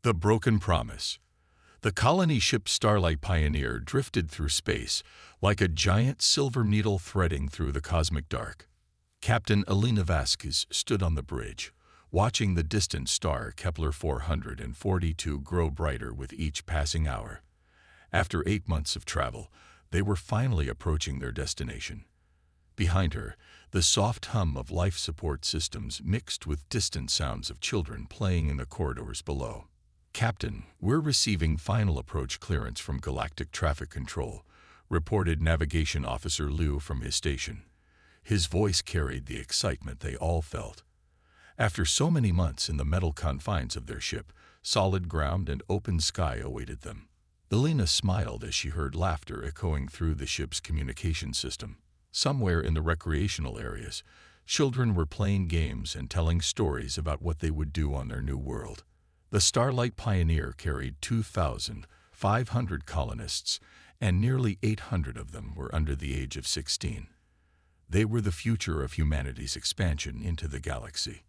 The Broken Promise. The colony ship Starlight Pioneer drifted through space like a giant silver needle threading through the cosmic dark. Captain Elena Vasquez stood on the bridge, watching the distant star Kepler 442 grow brighter with each passing hour. After 8 months of travel, they were finally approaching their destination. Behind her, the soft hum of life support systems mixed with distant sounds of children playing in the corridors below. "Captain, we're receiving final approach clearance from Galactic Traffic Control," reported Navigation Officer Liu from his station. His voice carried the excitement they all felt. After so many months in the metal confines of their ship, solid ground and open sky awaited them. Elena smiled as she heard laughter echoing through the ship's communication system. Somewhere in the recreational areas, children were playing games and telling stories about what they would do on their new world. The Starlight Pioneer carried 2,500 colonists, and nearly 800 of them were under the age of 16. They were the future of humanity's expansion into the galaxy.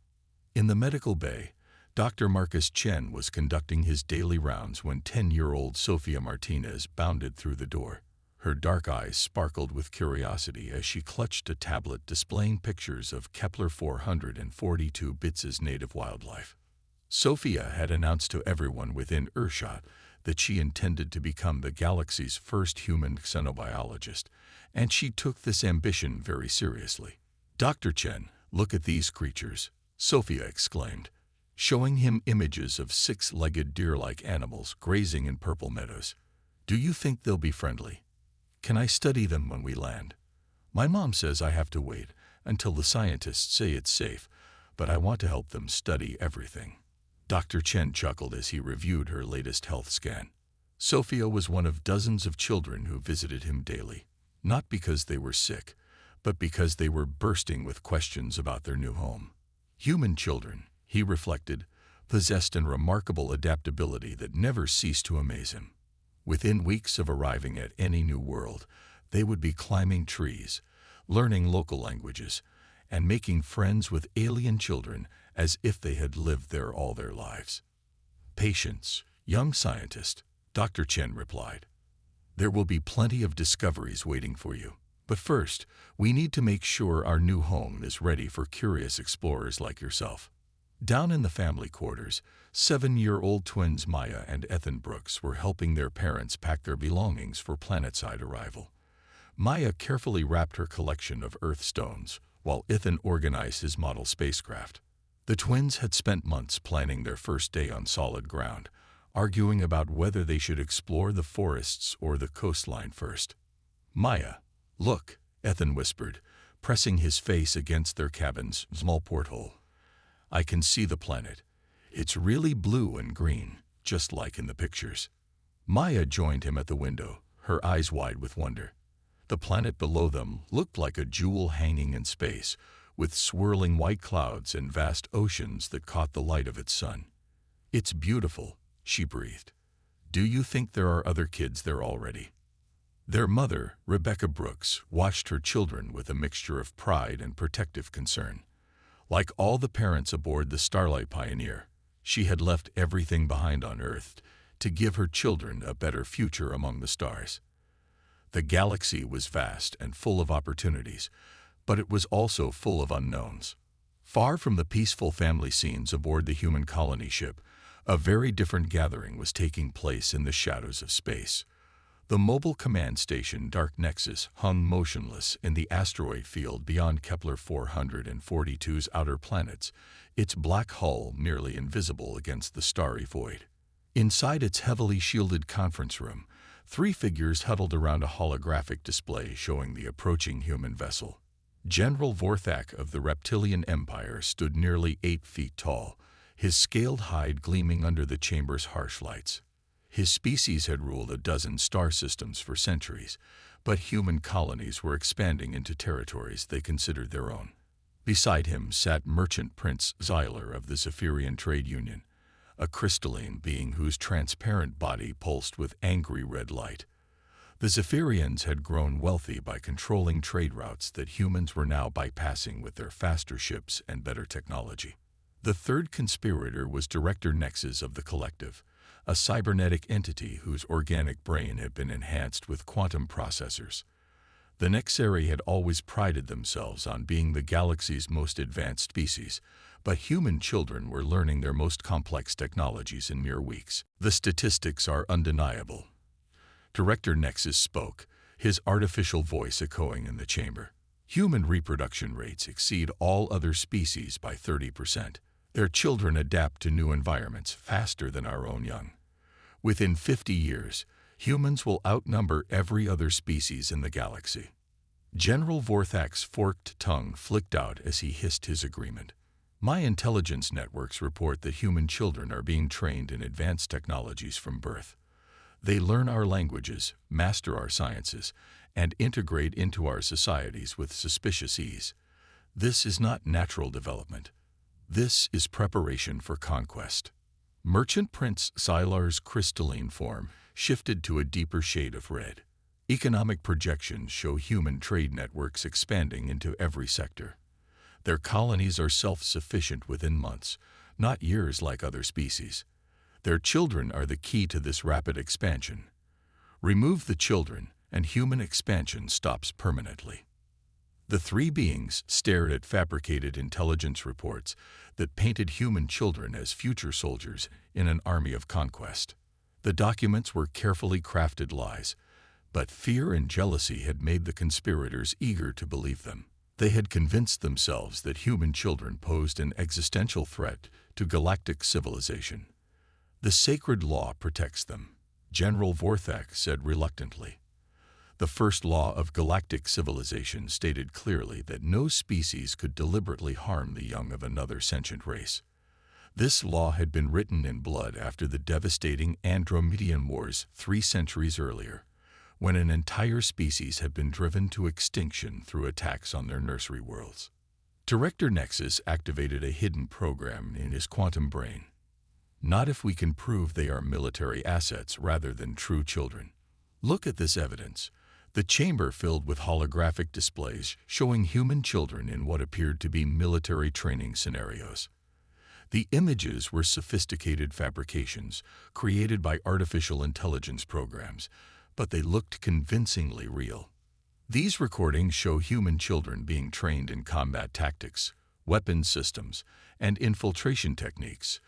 In the medical bay, Dr. Marcus Chen was conducting his daily rounds when 10-year-old Sofia Martinez bounded through the door. Her dark eyes sparkled with curiosity as she clutched a tablet displaying pictures of Kepler 442 bits' native wildlife. Sophia had announced to everyone within earshot that she intended to become the galaxy's first human xenobiologist, and she took this ambition very seriously. "Dr. Chen, look at these creatures," Sophia exclaimed, showing him images of 6-legged deer-like animals grazing in purple meadows. "Do you think they'll be friendly? Can I study them when we land? My mom says I have to wait until the scientists say it's safe, but I want to help them study everything." Dr. Chen chuckled as he reviewed her latest health scan. Sophia was one of dozens of children who visited him daily, not because they were sick, but because they were bursting with questions about their new home. Human children, he reflected, possessed an remarkable adaptability that never ceased to amaze him. Within weeks of arriving at any new world, they would be climbing trees, learning local languages, and making friends with alien children as if they had lived there all their lives. "Patience, young scientist," Dr. Chen replied. "There will be plenty of discoveries waiting for you. But first, we need to make sure our new home is ready for curious explorers like yourself." Down in the family quarters, 7-year-old twins Maya and Ethan Brooks were helping their parents pack their belongings for planetside arrival. Maya carefully wrapped her collection of Earth stones, while Ethan organized his model spacecraft. The twins had spent months planning their first day on solid ground, arguing about whether they should explore the forests or the coastline first. "Maya, look," Ethan whispered, pressing his face against their cabin's small porthole. "I can see the planet. It's really blue and green, just like in the pictures." Maya joined him at the window, her eyes wide with wonder. The planet below them looked like a jewel hanging in space, with swirling white clouds and vast oceans that caught the light of its sun. "It's beautiful," she breathed. "Do you think there are other kids there already?" Their mother, Rebecca Brooks, watched her children with a mixture of pride and protective concern. Like all the parents aboard the Starlight Pioneer, she had left everything behind on Earth to give her children a better future among the stars. The galaxy was vast and full of opportunities, but it was also full of unknowns. Far from the peaceful family scenes aboard the human colony ship, a very different gathering was taking place in the shadows of space. The mobile command station Dark Nexus hung motionless in the asteroid field beyond Kepler 442's outer planets, its black hull nearly invisible against the starry void. Inside its heavily shielded conference room, 3 figures huddled around a holographic display showing the approaching human vessel. General Vorthak of the Reptilian Empire stood nearly 8 feet tall, his scaled hide gleaming under the chamber's harsh lights. His species had ruled a dozen star systems for centuries, but human colonies were expanding into territories they considered their own. Beside him sat Merchant Prince Xyler of the Zephyrian Trade Union, a crystalline being whose transparent body pulsed with angry red light. The Zephyrians had grown wealthy by controlling trade routes that humans were now bypassing with their faster ships and better technology. The third conspirator was Director Nexus of the Collective, a cybernetic entity whose organic brain had been enhanced with quantum processors. The Nexari had always prided themselves on being the galaxy's most advanced species, but human children were learning their most complex technologies in mere weeks. The statistics are undeniable. Director Nexus spoke, his artificial voice echoing in the chamber. Human reproduction rates exceed all other species by 30%. Their children adapt to new environments faster than our own young. Within 50 years, humans will outnumber every other species in the galaxy. General Vorthak's forked tongue flicked out as he hissed his agreement. My intelligence networks report that human children are being trained in advanced technologies from birth. They learn our languages, master our sciences, and integrate into our societies with suspicious ease. This is not natural development. This is preparation for conquest. Merchant Prince Xylar's crystalline form shifted to a deeper shade of red. Economic projections show human trade networks expanding into every sector. Their colonies are self-sufficient within months, not years like other species. Their children are the key to this rapid expansion. Remove the children, and human expansion stops permanently. The three beings stared at fabricated intelligence reports that painted human children as future soldiers in an army of conquest. The documents were carefully crafted lies, but fear and jealousy had made the conspirators eager to believe them. They had convinced themselves that human children posed an existential threat to galactic civilization. The sacred law protects them, General Vorthak said reluctantly. The first law of galactic civilization stated clearly that no species could deliberately harm the young of another sentient race. This law had been written in blood after the devastating Andromedan Wars 3 centuries earlier, when an entire species had been driven to extinction through attacks on their nursery worlds. Director Nexus activated a hidden program in his quantum brain. Not if we can prove they are military assets rather than true children. Look at this evidence. The chamber filled with holographic displays showing human children in what appeared to be military training scenarios. The images were sophisticated fabrications created by artificial intelligence programs, but they looked convincingly real. These recordings show human children being trained in combat tactics, weapons systems, and infiltration techniques.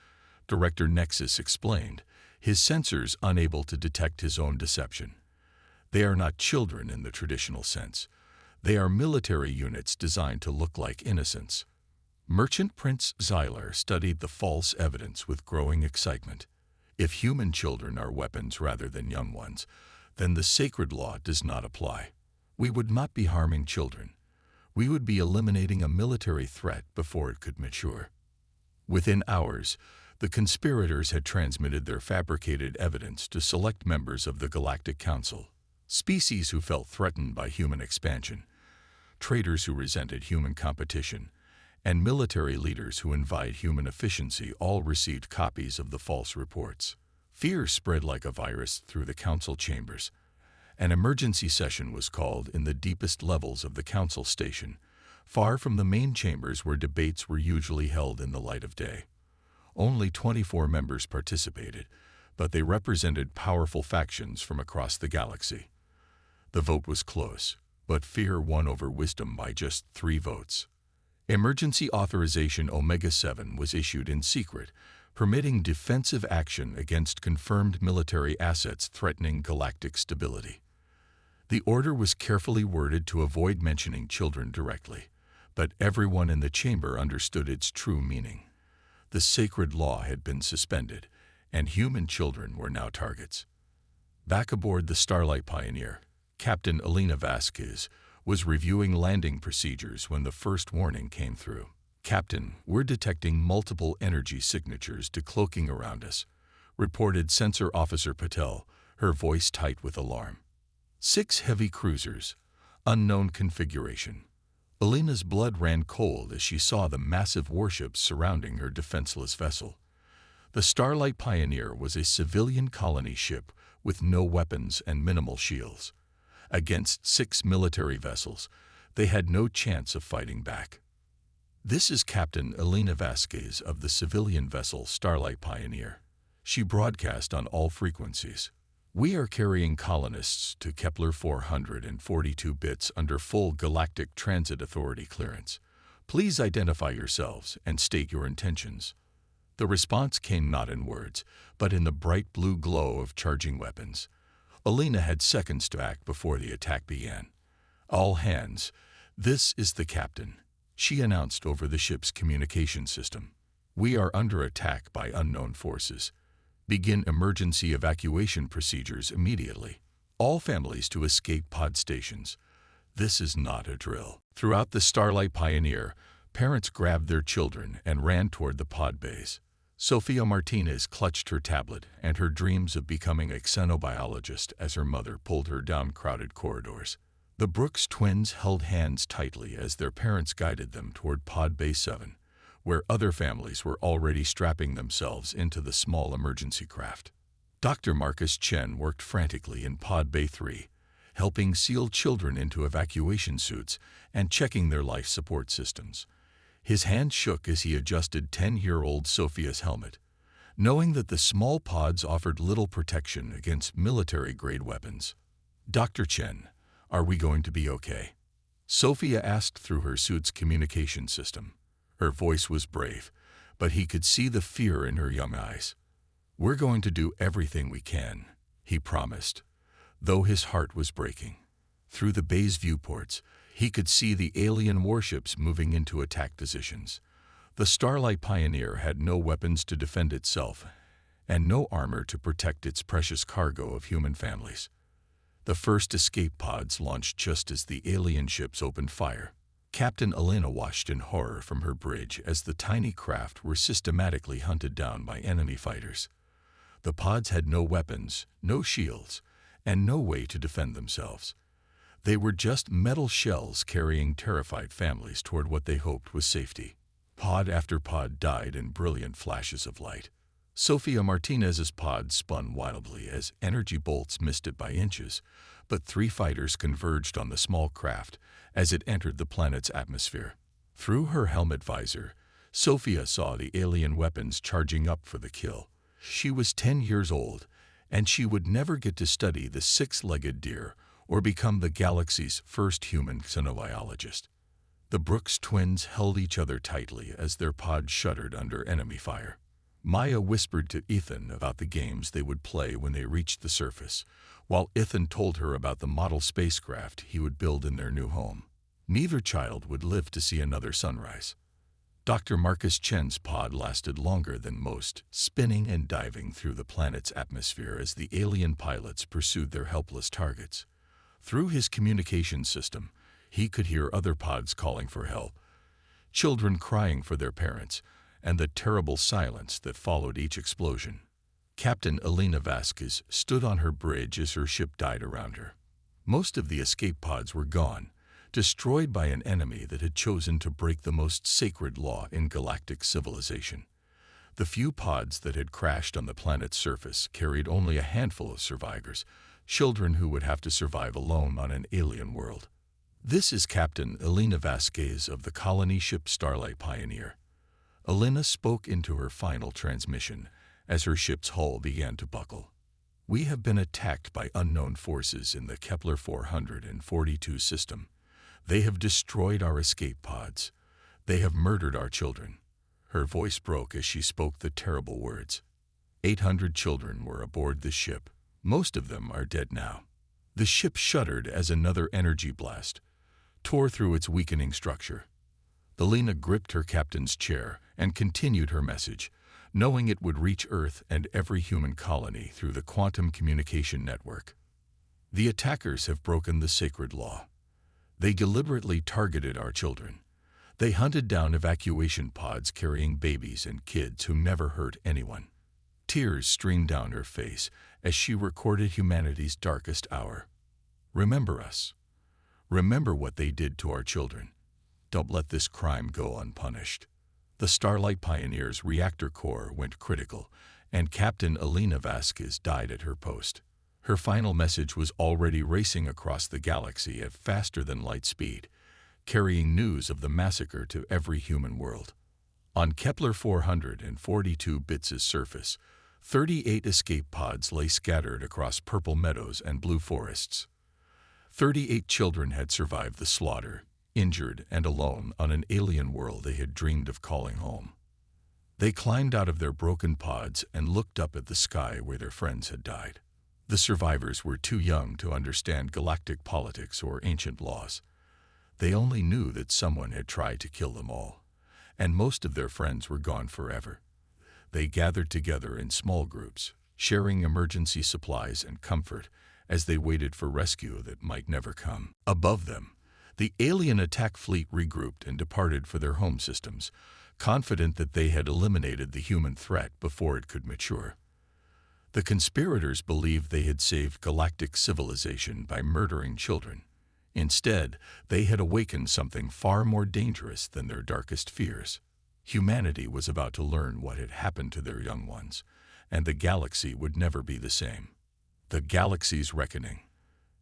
Director Nexus explained, his sensors unable to detect his own deception. They are not children in the traditional sense. They are military units designed to look like innocents. Merchant Prince Xylar studied the false evidence with growing excitement. If human children are weapons rather than young ones, then the sacred law does not apply. We would not be harming children. We would be eliminating a military threat before it could mature. Within hours, the conspirators had transmitted their fabricated evidence to select members of the Galactic Council, species who felt threatened by human expansion, traders who resented human competition, and military leaders who envied human efficiency all received copies of the false reports. Fear spread like a virus through the council chambers. An emergency session was called in the deepest levels of the council station, far from the main chambers where debates were usually held in the light of day. Only 24 members participated, but they represented powerful factions from across the galaxy. The vote was close, but fear won over wisdom by just 3 votes. Emergency Authorization Omega-7 was issued in secret, permitting defensive action against confirmed military assets threatening galactic stability. The order was carefully worded to avoid mentioning children directly, but everyone in the chamber understood its true meaning. The sacred law had been suspended, and human children were now targets. Back aboard the Starlight Pioneer, Captain Elena Vasquez was reviewing landing procedures when the first warning came through. "Captain, we're detecting multiple energy signatures decloaking around us," reported Sensor Officer Patel, her voice tight with alarm. 6 heavy cruisers, unknown configuration. Elena's blood ran cold as she saw the massive warships surrounding her defenseless vessel. The Starlight Pioneer was a civilian colony ship with no weapons and minimal shields. Against 6 military vessels, they had no chance of fighting back. This is Captain Elena Vasquez of the civilian vessel Starlight Pioneer. She broadcast on all frequencies. We are carrying colonists to Kepler 442 bits under full Galactic Transit Authority clearance. Please identify yourselves and state your intentions. The response came not in words, but in the bright blue glow of charging weapons. Elena had seconds to act before the attack began. All hands, this is the captain, she announced over the ship's communication system. We are under attack by unknown forces. Begin emergency evacuation procedures immediately. All families to escape pod stations. This is not a drill. Throughout the Starlight Pioneer, parents grabbed their children and ran toward the pod bays. Sofia Martinez clutched her tablet and her dreams of becoming a xenobiologist as her mother pulled her down crowded corridors. The Brooks twins held hands tightly as their parents guided them toward Pod Bay 7, where other families were already strapping themselves into the small emergency craft. Dr. Marcus Chen worked frantically in Pod Bay 3, helping seal children into evacuation suits and checking their life support systems. His hand shook as he adjusted 10-year-old Sophia's helmet, knowing that the small pods offered little protection against military-grade weapons. Dr. Chen, are we going to be okay? Sophia asked through her suit's communication system. Her voice was brave, but he could see the fear in her young eyes. We're going to do everything we can, he promised, though his heart was breaking. Through the bay's viewports, he could see the alien warships moving into attack positions. The Starlight Pioneer had no weapons to defend itself and no armor to protect its precious cargo of human families. The first escape pods launched just as the alien ships opened fire. Captain Elena watched in horror from her bridge as the tiny craft were systematically hunted down by enemy fighters. The pods had no weapons, no shields, and no way to defend themselves. They were just metal shells carrying terrified families toward what they hoped was safety. Pod after pod died in brilliant flashes of light. Sofia Martinez's pod spun wildly as energy bolts missed it by inches, but 3 fighters converged on the small craft as it entered the planet's atmosphere. Through her helmet visor, Sofia saw the alien weapons charging up for the kill. She was 10 years old, and she would never get to study the 6-legged deer or become the galaxy's first human xenobiologist. The Brooks twins held each other tightly as their pod shuddered under enemy fire. Maya whispered to Ethan about the games they would play when they reached the surface, while Ethan told her about the model spacecraft he would build in their new home. Neither child would live to see another sunrise. Dr. Marcus Chen's pod lasted longer than most, spinning and diving through the planet's atmosphere as the alien pilots pursued their helpless targets. Through his communication system, he could hear other pods calling for help, children crying for their parents, and the terrible silence that followed each explosion. Captain Elena Vasquez stood on her bridge as her ship died around her. Most of the escape pods were gone, destroyed by an enemy that had chosen to break the most sacred law in galactic civilization. The few pods that had crashed on the planet's surface carried only a handful of survivors, children who would have to survive alone on an alien world. This is Captain Elena Vasquez of the colony ship Starlight Pioneer. Elena spoke into her final transmission as her ship's hull began to buckle. We have been attacked by unknown forces in the Kepler 442 system. They have destroyed our escape pods. They have murdered our children. Her voice broke as she spoke the terrible words. 800 children were aboard the ship. Most of them are dead now. The ship shuddered as another energy blast tore through its weakening structure. Elena gripped her captain's chair and continued her message, knowing it would reach Earth and every human colony through the quantum communication network. The attackers have broken the sacred law. They deliberately targeted our children. They hunted down evacuation pods carrying babies and kids who never hurt anyone. Tears streamed down her face as she recorded humanity's darkest hour. Remember us. Remember what they did to our children. Don't let this crime go unpunished. The Starlight Pioneer's reactor core went critical, and Captain Elena Vasquez died at her post. Her final message was already racing across the galaxy at faster than light speed. carrying news of the massacre to every human world. On Kepler 442 Bits' surface, 38 escape pods lay scattered across purple meadows and blue forests. 38 children had survived the slaughter, injured and alone on an alien world they had dreamed of calling home. They climbed out of their broken pods and looked up at the sky where their friends had died. The survivors were too young to understand galactic politics or ancient laws. They only knew that someone had tried to kill them all, and most of their friends were gone forever. They gathered together in small groups, sharing emergency supplies and comfort as they waited for rescue that might never come. Above them, the alien attack fleet regrouped and departed for their home systems, confident that they had eliminated the human threat before it could mature. The conspirators believed they had saved galactic civilization by murdering children. Instead, they had awakened something far more dangerous than their darkest fears. Humanity was about to learn what had happened to their young ones, and the galaxy would never be the same. The galaxy's reckoning.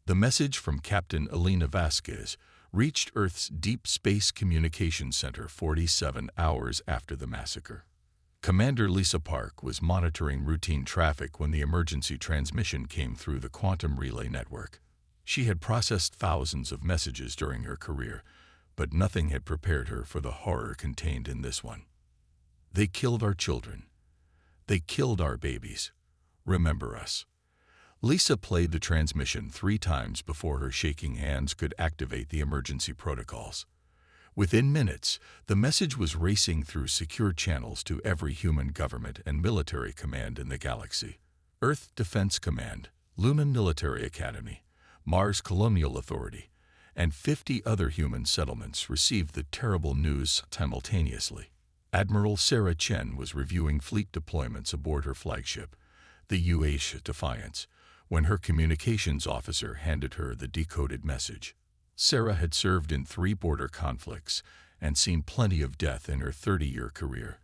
The message from Captain Elena Vasquez reached Earth's Deep Space Communications Center 47 hours after the massacre. Commander Lisa Park was monitoring routine traffic when the emergency transmission came through the quantum relay network. She had processed thousands of messages during her career, but nothing had prepared her for the horror contained in this one. They killed our children. They killed our babies. Remember us. Lisa played the transmission 3 times before her shaking hands could activate the emergency protocols. Within minutes, the message was racing through secure channels to every human government and military command in the galaxy. Earth Defense Command, Luna Military Academy, Mars Colonial Authority, and 50 other human settlements received the terrible news simultaneously. Admiral Sarah Chen was reviewing fleet deployments aboard her flagship, the UH Defiance, when her communications officer handed her the decoded message. Sarah had served in 3 border conflicts and seen plenty of death in her 30-year career,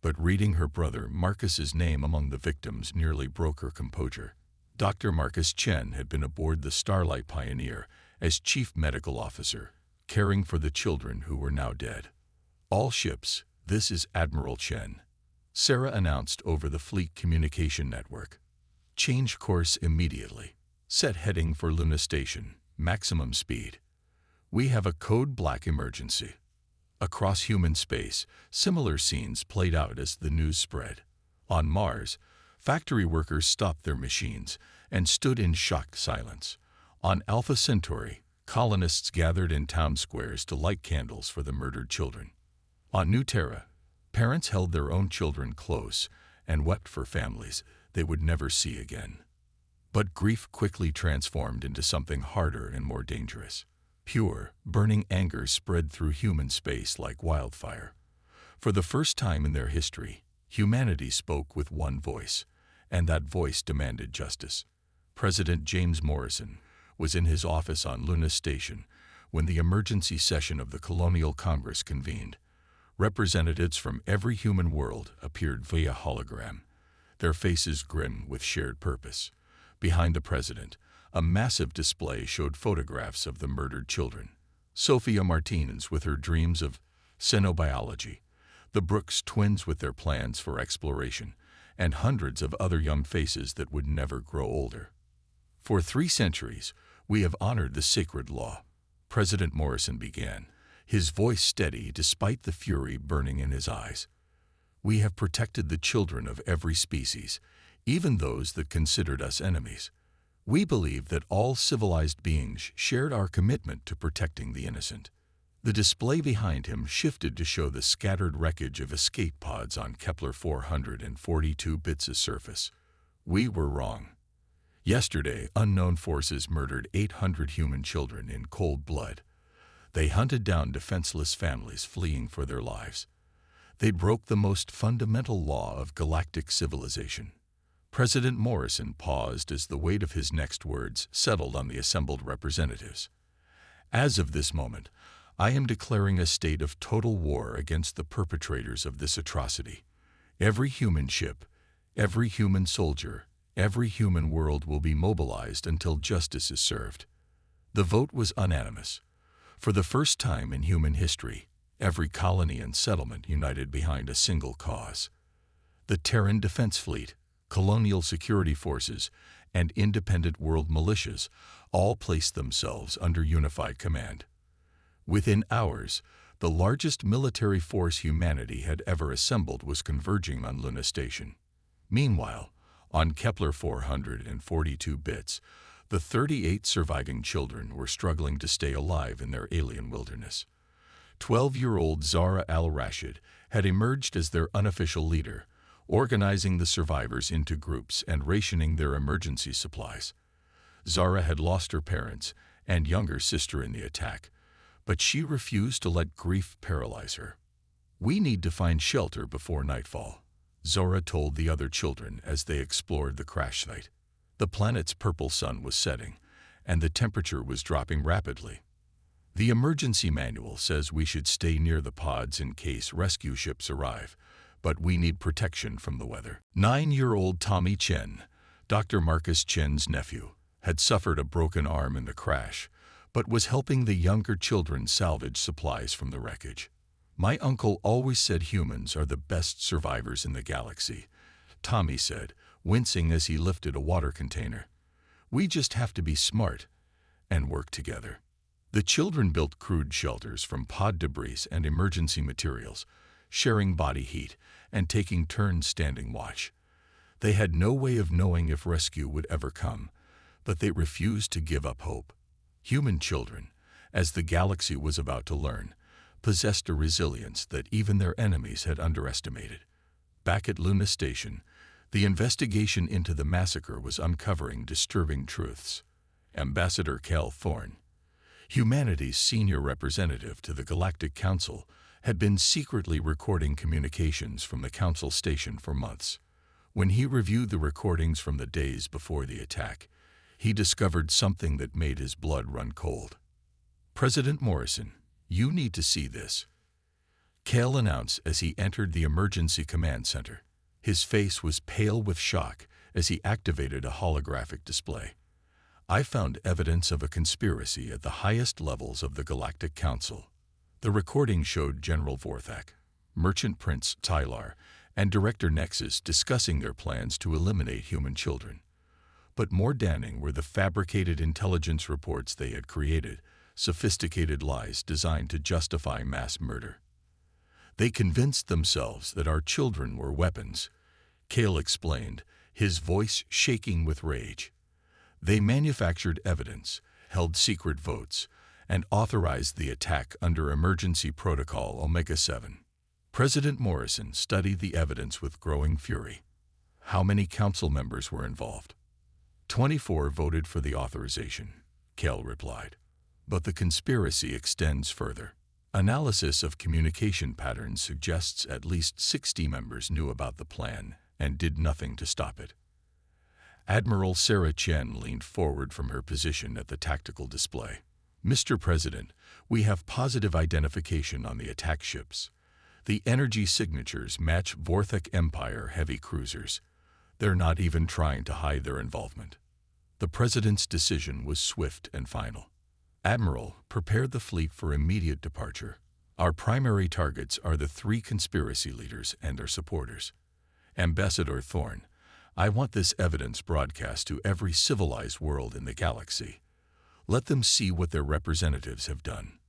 but reading her brother Marcus's name among the victims nearly broke her composure. Dr. Marcus Chen had been aboard the Starlight Pioneer as chief medical officer, caring for the children who were now dead. All ships, this is Admiral Chen, Sarah announced over the fleet communication network. Change course immediately. Set heading for Luna Station, maximum speed. We have a code black emergency. Across human space, similar scenes played out as the news spread. On Mars, factory workers stopped their machines and stood in shocked silence. On Alpha Centauri, colonists gathered in town squares to light candles for the murdered children. On New Terra, parents held their own children close and wept for families they would never see again. But grief quickly transformed into something harder and more dangerous. Pure, burning anger spread through human space like wildfire. For the first time in their history, humanity spoke with one voice, and that voice demanded justice. President James Morrison was in his office on Luna Station when the emergency session of the Colonial Congress convened. Representatives from every human world appeared via hologram, their faces grim with shared purpose. Behind the president, a massive display showed photographs of the murdered children. Sophia Martinez with her dreams of xenobiology, the Brooks twins with their plans for exploration, and hundreds of other young faces that would never grow older. For 3 centuries, we have honored the sacred law, President Morrison began, his voice steady despite the fury burning in his eyes. We have protected the children of every species, even those that considered us enemies. We believe that all civilized beings shared our commitment to protecting the innocent. The display behind him shifted to show the scattered wreckage of escape pods on Kepler 442 Bits' surface. We were wrong. Yesterday, unknown forces murdered 800 human children in cold blood. They hunted down defenseless families fleeing for their lives. They broke the most fundamental law of galactic civilization. President Morrison paused as the weight of his next words settled on the assembled representatives. As of this moment, I am declaring a state of total war against the perpetrators of this atrocity. Every human ship, every human soldier, every human world will be mobilized until justice is served. The vote was unanimous. For the first time in human history, every colony and settlement united behind a single cause. The Terran Defense Fleet, colonial security forces, and independent world militias all placed themselves under unified command. Within hours, the largest military force humanity had ever assembled was converging on Luna Station. Meanwhile, on Kepler 442 bits, the 38 surviving children were struggling to stay alive in their alien wilderness. 12-year-old Zahra al-Rashid had emerged as their unofficial leader, organizing the survivors into groups and rationing their emergency supplies. Zahra had lost her parents and younger sister in the attack, but she refused to let grief paralyze her. "We need to find shelter before nightfall," Zahra told the other children as they explored the crash site. The planet's purple sun was setting, and the temperature was dropping rapidly. "The emergency manual says we should stay near the pods in case rescue ships arrive, but we need protection from the weather." 9-year-old Tommy Chen, Dr. Marcus Chen's nephew, had suffered a broken arm in the crash, but was helping the younger children salvage supplies from the wreckage. "My uncle always said humans are the best survivors in the galaxy," Tommy said, wincing as he lifted a water container. "We just have to be smart and work together." The children built crude shelters from pod debris and emergency materials, sharing body heat and taking turns standing watch. They had no way of knowing if rescue would ever come, but they refused to give up hope. Human children, as the galaxy was about to learn, possessed a resilience that even their enemies had underestimated. Back at Luna Station, the investigation into the massacre was uncovering disturbing truths. Ambassador Cal Thorne, humanity's senior representative to the Galactic Council, had been secretly recording communications from the Council station for months. When he reviewed the recordings from the days before the attack, he discovered something that made his blood run cold. "President Morrison, you need to see this," Cal announced as he entered the emergency command center. His face was pale with shock as he activated a holographic display. "I found evidence of a conspiracy at the highest levels of the Galactic Council." The recording showed General Vorthak, Merchant Prince Tylar, and Director Nexus discussing their plans to eliminate human children. But more damning were the fabricated intelligence reports they had created, sophisticated lies designed to justify mass murder. "They convinced themselves that our children were weapons," Cale explained, his voice shaking with rage. "They manufactured evidence, held secret votes, and authorized the attack under Emergency Protocol Omega-7. President Morrison studied the evidence with growing fury. How many council members were involved? 24 voted for the authorization, Kel replied. But the conspiracy extends further. Analysis of communication patterns suggests at least 60 members knew about the plan and did nothing to stop it. Admiral Sarah Chen leaned forward from her position at the tactical display. "Mr. President, we have positive identification on the attack ships. The energy signatures match Vorthak Empire heavy cruisers. They're not even trying to hide their involvement." The President's decision was swift and final. "Admiral, prepare the fleet for immediate departure. Our primary targets are the 3 conspiracy leaders and their supporters. Ambassador Thorne, I want this evidence broadcast to every civilized world in the galaxy. Let them see what their representatives have done."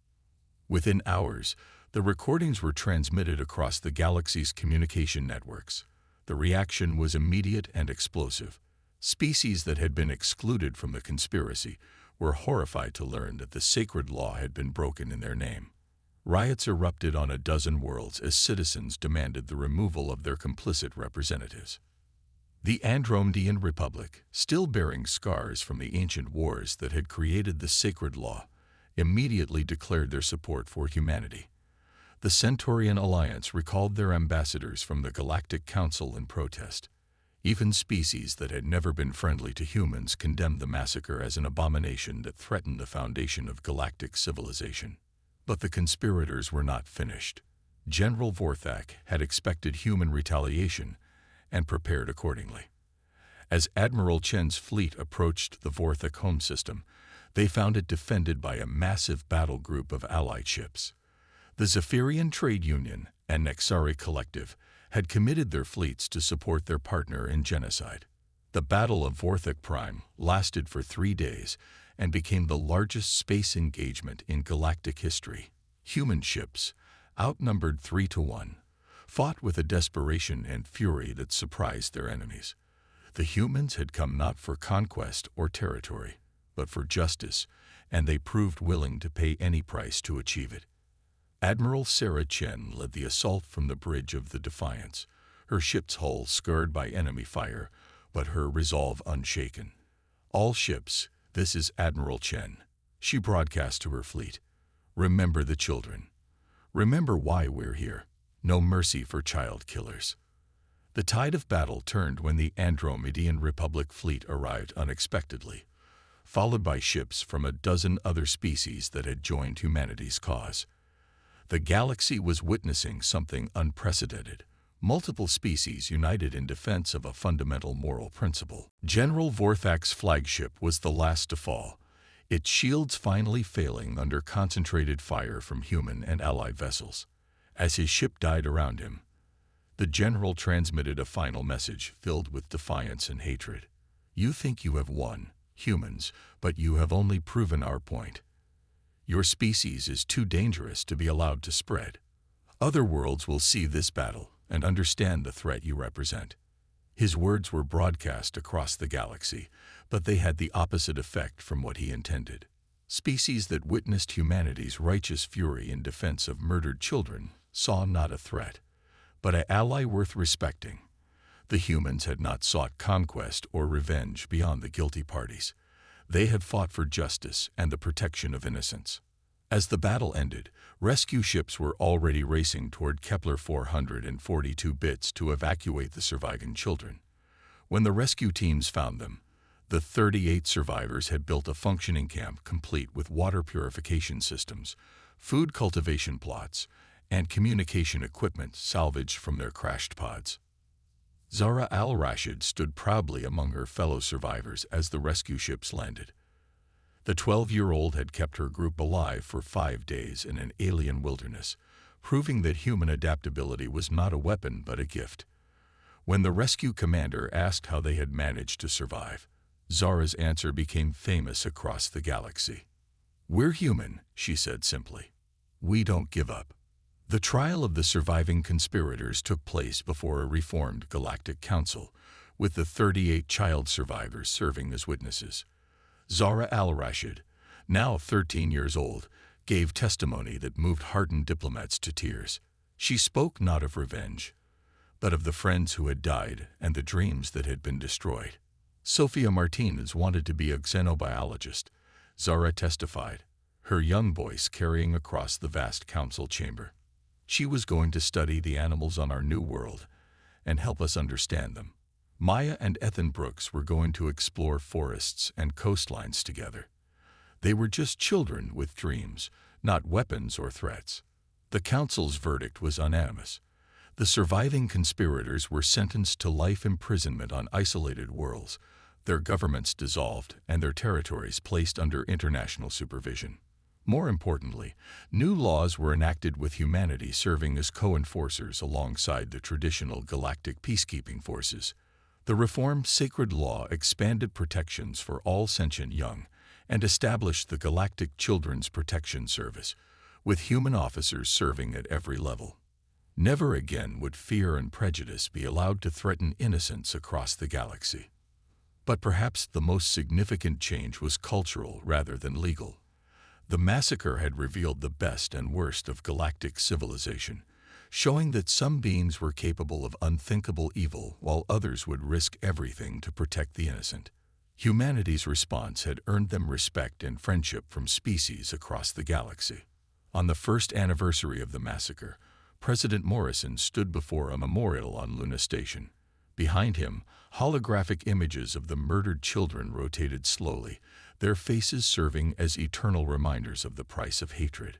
Within hours, the recordings were transmitted across the galaxy's communication networks. The reaction was immediate and explosive. Species that had been excluded from the conspiracy were horrified to learn that the sacred law had been broken in their name. Riots erupted on a dozen worlds as citizens demanded the removal of their complicit representatives. The Andromedan Republic, still bearing scars from the ancient wars that had created the sacred law, immediately declared their support for humanity. The Centaurian Alliance recalled their ambassadors from the Galactic Council in protest. Even species that had never been friendly to humans condemned the massacre as an abomination that threatened the foundation of galactic civilization. But the conspirators were not finished. General Vorthak had expected human retaliation and prepared accordingly. As Admiral Chen's fleet approached the Vorthak home system, They found it defended by a massive battle group of allied ships. The Zephyrian Trade Union and Nexari Collective had committed their fleets to support their partner in genocide. The Battle of Vorthok Prime lasted for 3 days and became the largest space engagement in galactic history. Human ships, outnumbered 3-1, fought with a desperation and fury that surprised their enemies. The humans had come not for conquest or territory, but for justice, and they proved willing to pay any price to achieve it. Admiral Sarah Chen led the assault from the bridge of the Defiance, her ship's hull scarred by enemy fire, but her resolve unshaken. "All ships, this is Admiral Chen," she broadcast to her fleet. "Remember the children. Remember why we're here. No mercy for child killers." The tide of battle turned when the Andromedan Republic fleet arrived unexpectedly, followed by ships from a dozen other species that had joined humanity's cause. The galaxy was witnessing something unprecedented. Multiple species united in defense of a fundamental moral principle. General Vorthak's flagship was the last to fall, its shields finally failing under concentrated fire from human and allied vessels. As his ship died around him, the general transmitted a final message filled with defiance and hatred. "You think you have won, humans, but you have only proven our point. Your species is too dangerous to be allowed to spread. Other worlds will see this battle and understand the threat you represent." His words were broadcast across the galaxy, but they had the opposite effect from what he intended. Species that witnessed humanity's righteous fury in defense of murdered children saw not a threat, but an ally worth respecting. The humans had not sought conquest or revenge beyond the guilty parties. They had fought for justice and the protection of innocents. As the battle ended, rescue ships were already racing toward Kepler 442 bits to evacuate the surviving children. When the rescue teams found them, the 38 survivors had built a functioning camp complete with water purification systems, food cultivation plots, and communication equipment salvaged from their crashed pods. Zahra al-Rashid stood proudly among her fellow survivors as the rescue ships landed. The 12-year-old had kept her group alive for 5 days in an alien wilderness, proving that human adaptability was not a weapon but a gift. When the rescue commander asked how they had managed to survive, Zahra's answer became famous across the galaxy. "We're human," she said simply. "We don't give up." The trial of the surviving conspirators took place before a reformed Galactic Council, with the 38 child survivors serving as witnesses. Zahra al-Rashid, now 13 years old, gave testimony that moved hardened diplomats to tears. She spoke not of revenge, but of the friends who had died and the dreams that had been destroyed. Sofia Martinez wanted to be a xenobiologist, Zahra testified, her young voice carrying across the vast council chamber. She was going to study the animals on our new world and help us understand them. Maya and Ethan Brooks were going to explore forests and coastlines together. They were just children with dreams, not weapons or threats. The council's verdict was unanimous. The surviving conspirators were sentenced to life imprisonment on isolated worlds, their governments dissolved, and their territories placed under international supervision. More importantly, new laws were enacted with humanity serving as co-enforcers alongside the traditional galactic peacekeeping forces. The reformed sacred law expanded protections for all sentient young and established the Galactic Children's Protection Service, with human officers serving at every level. Never again would fear and prejudice be allowed to threaten innocence across the galaxy. But perhaps the most significant change was cultural rather than legal. The massacre had revealed the best and worst of galactic civilization, showing that some beings were capable of unthinkable evil while others would risk everything to protect the innocent. Humanity's response had earned them respect and friendship from species across the galaxy. On the first anniversary of the massacre, President Morrison stood before a memorial on Luna Station. Behind him, holographic images of the murdered children rotated slowly, their faces serving as eternal reminders of the price of hatred.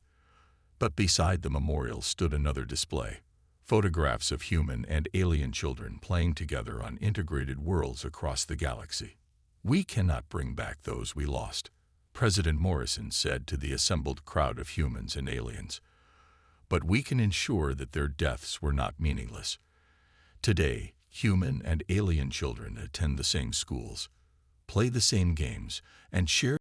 But beside the memorial stood another display, photographs of human and alien children playing together on integrated worlds across the galaxy. "We cannot bring back those we lost," President Morrison said to the assembled crowd of humans and aliens. But we can ensure that their deaths were not meaningless. Today, human and alien children attend the same schools, play the same games, and share